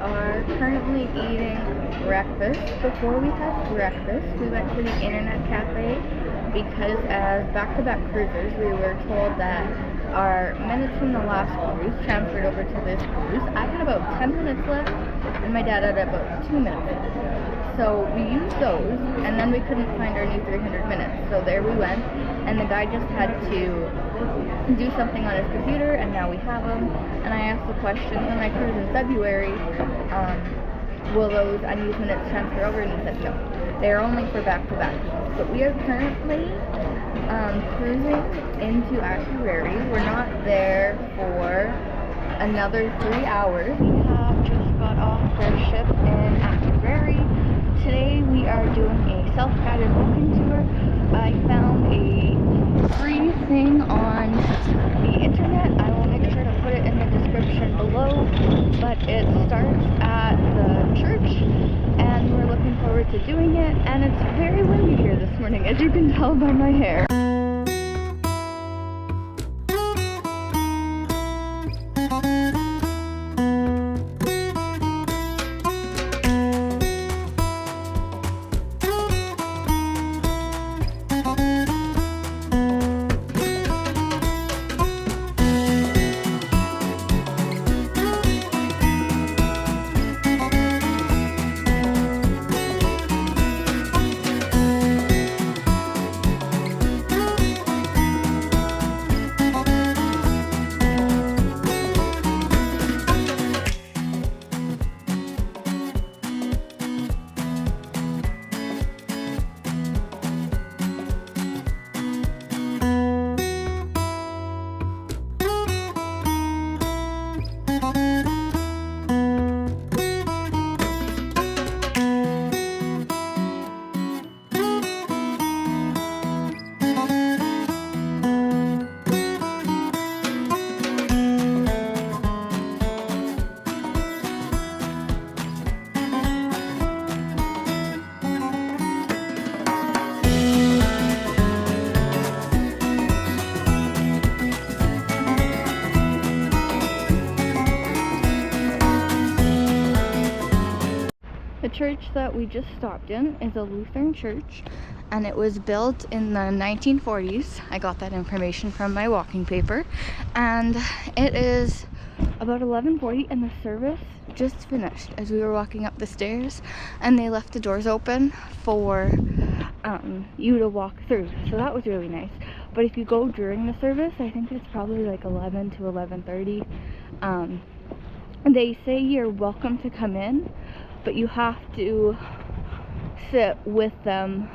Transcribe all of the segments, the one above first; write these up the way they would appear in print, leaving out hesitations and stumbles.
are currently eating breakfast. Before we had breakfast, we went to the internet cafe because as back-to-back cruisers, we were told that our minutes from the last cruise transferred over to this cruise. I had about 10 minutes left, and my dad had about 2 minutes left. So we used those, and then we couldn't find our new 300 minutes. So there we went, and the guy just had to do something on his computer, and now we have them. And I asked the question for my cruise in February, will those unused minutes transfer over? And he said no. They are only for back-to-back. But we are currently cruising into Akureyri. We're not there for another 3 hours. We have just got off our ship in Akureyri. Today we are doing a self-guided walking tour. I found a free thing on the internet. I will make sure to put it in the description below, but it starts at the church and we're looking forward to doing it, and it's very windy here this morning, as you can tell by my hair. The church that we just stopped in is a Lutheran church, and it was built in the 1940s. I got that information from my walking paper, and it is about 11:40, and the service just finished as we were walking up the stairs, and they left the doors open for you to walk through, so that was really nice. But if you go during the service, I think it's probably like 11 to 11:30, they say you're welcome to come in, but you have to sit with them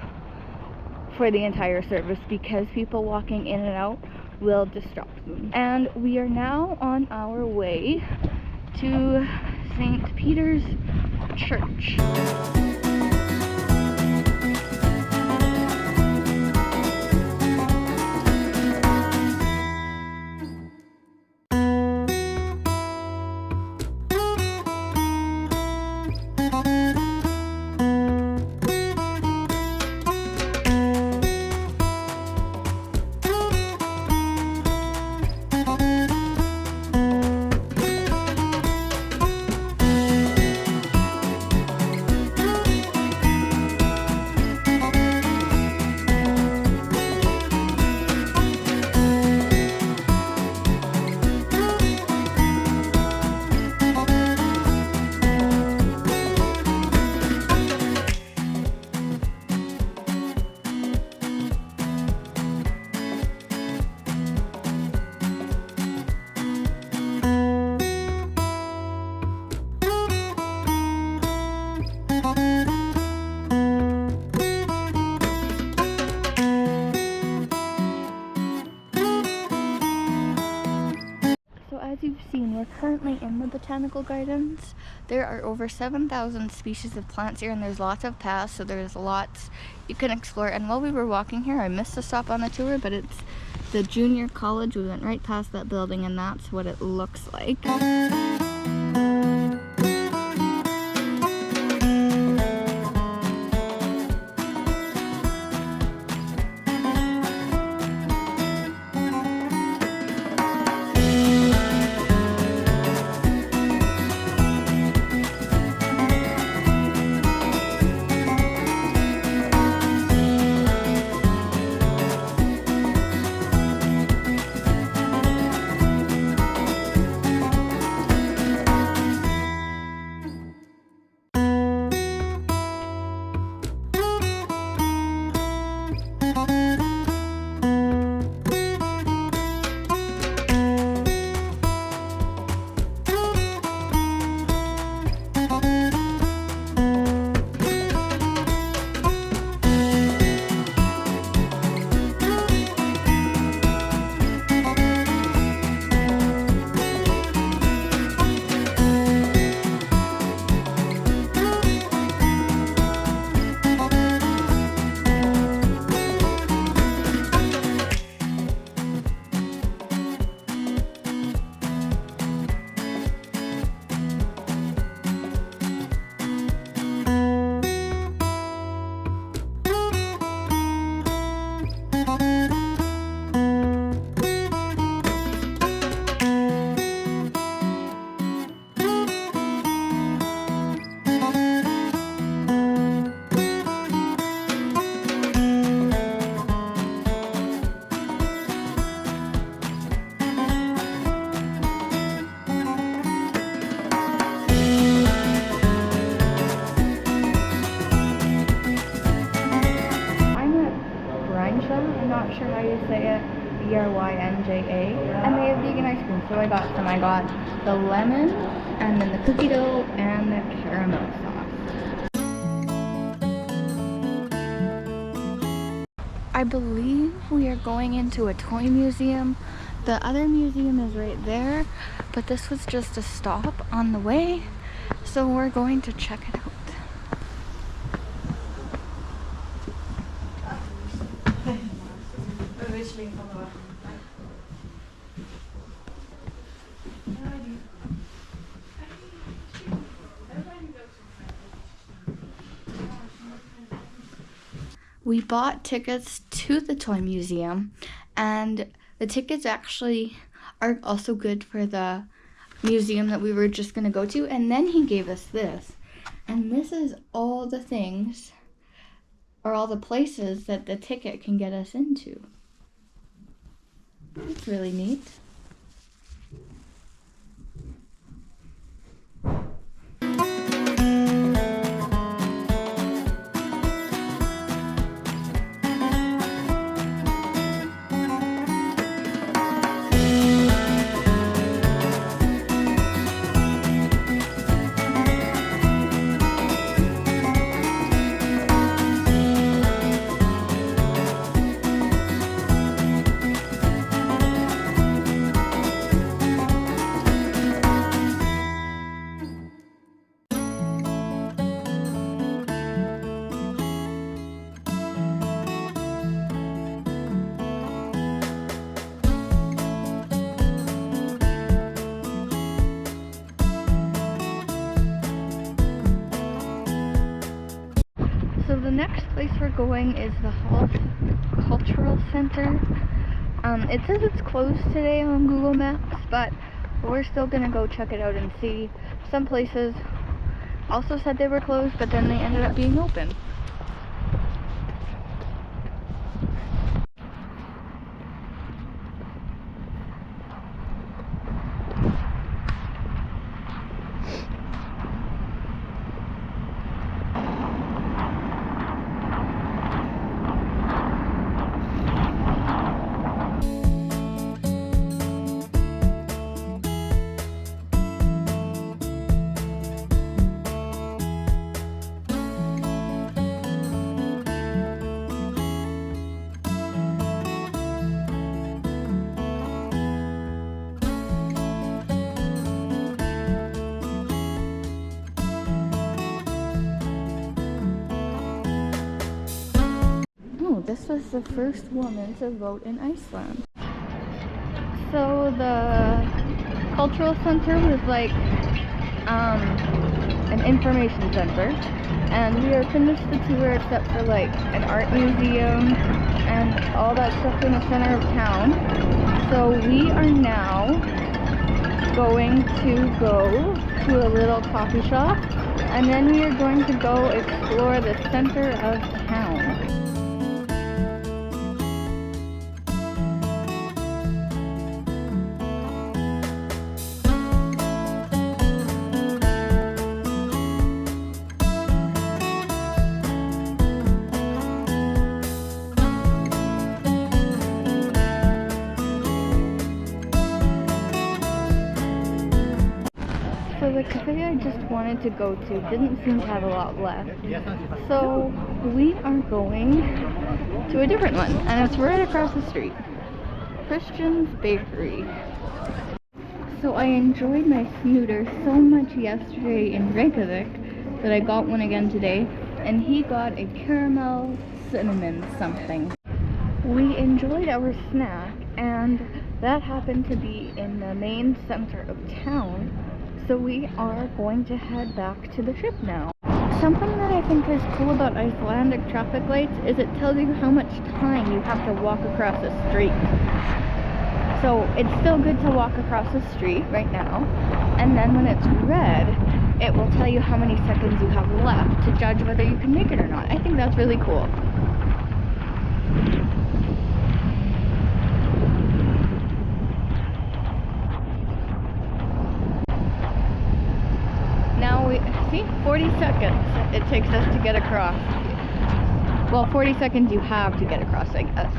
for the entire service because people walking in and out will distract them. And we are now on our way to St. Peter's Church. As you've seen, we're currently in the Botanical Gardens. There are over 7,000 species of plants here, and there's lots of paths, so there's lots you can explore. And while we were walking here, I missed a stop on the tour, but it's the junior college. We went right past that building, and that's what it looks like. I got some. I got the lemon, and then the cookie dough, and the caramel sauce. I believe we are going into a toy museum. The other museum is right there, but this was just a stop on the way, so we're going to check it out. We bought tickets to the toy museum, and the tickets actually are also good for the museum that we were just going to go to. And then he gave us this, and this is all the things, or all the places that the ticket can get us into. It's really neat. So the next place we're going is the Hof Cultural Centre. It says it's closed today on Google Maps, but we're still gonna go check it out and see. Some places also said they were closed, but then they ended up being open. This was the first woman to vote in Iceland. So the cultural center was like an information center, and we are finished the tour except for like an art museum and all that stuff in the center of town. So we are now going to go to a little coffee shop, and then we are going to go explore the center of town. So the cafe I just wanted to go to didn't seem to have a lot left. So we are going to a different one, and it's right across the street. Christian's Bakery. So I enjoyed my snooter so much yesterday in Reykjavik that I got one again today, and he got a caramel cinnamon something. We enjoyed our snack, and that happened to be in the main center of town. So we are going to head back to the ship now. Something that I think is cool about Icelandic traffic lights is it tells you how much time you have to walk across the street. So it's still good to walk across the street right now, and then when it's red, it will tell you how many seconds you have left to judge whether you can make it or not. I think that's really cool. Now we see 40 seconds it takes us to get across. Well, 40 seconds you have to get across, I guess.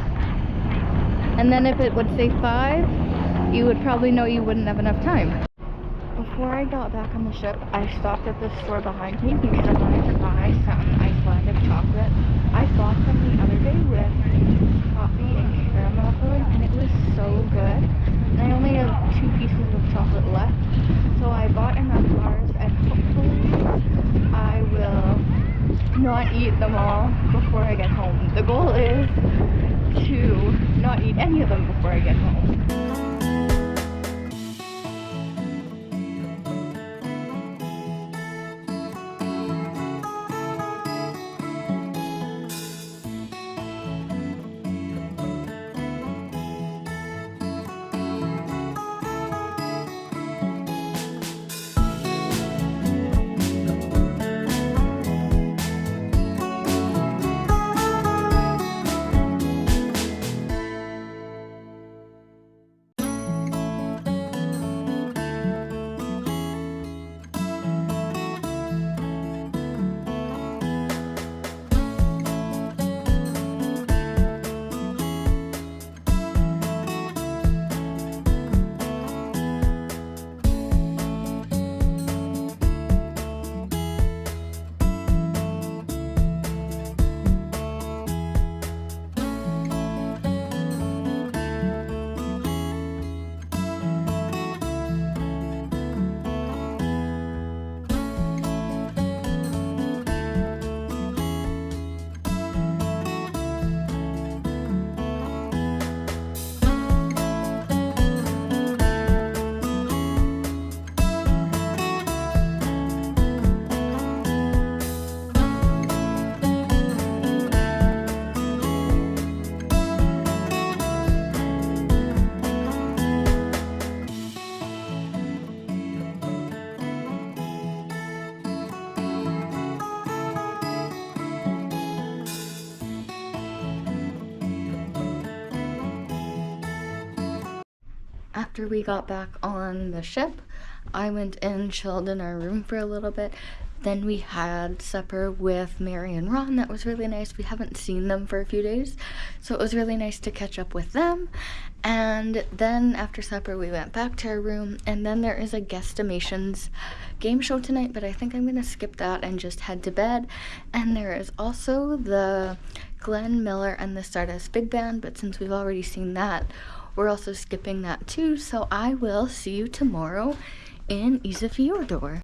And then if it would say 5, you would probably know you wouldn't have enough time. Before I got back on the ship, I stopped at the store behind me because I wanted to buy some Icelandic chocolate. I bought some the other day with coffee and caramel filling, and it was so good. And I only have 2 pieces of chocolate left, so I bought enough bars, and hopefully I will not eat them all before I get home. The goal is to not eat any of them before I get home. After we got back on the ship, I went and chilled in our room for a little bit. Then we had supper with Mary and Ron. That was really nice. We haven't seen them for a few days, so it was really nice to catch up with them. And then after supper, we went back to our room, and then there is a Guestimations game show tonight, but I think I'm gonna skip that and just head to bed. And there is also the Glenn Miller and the Stardust Big Band, but since we've already seen that, we're also skipping that too. So I will see you tomorrow in Isafjordur.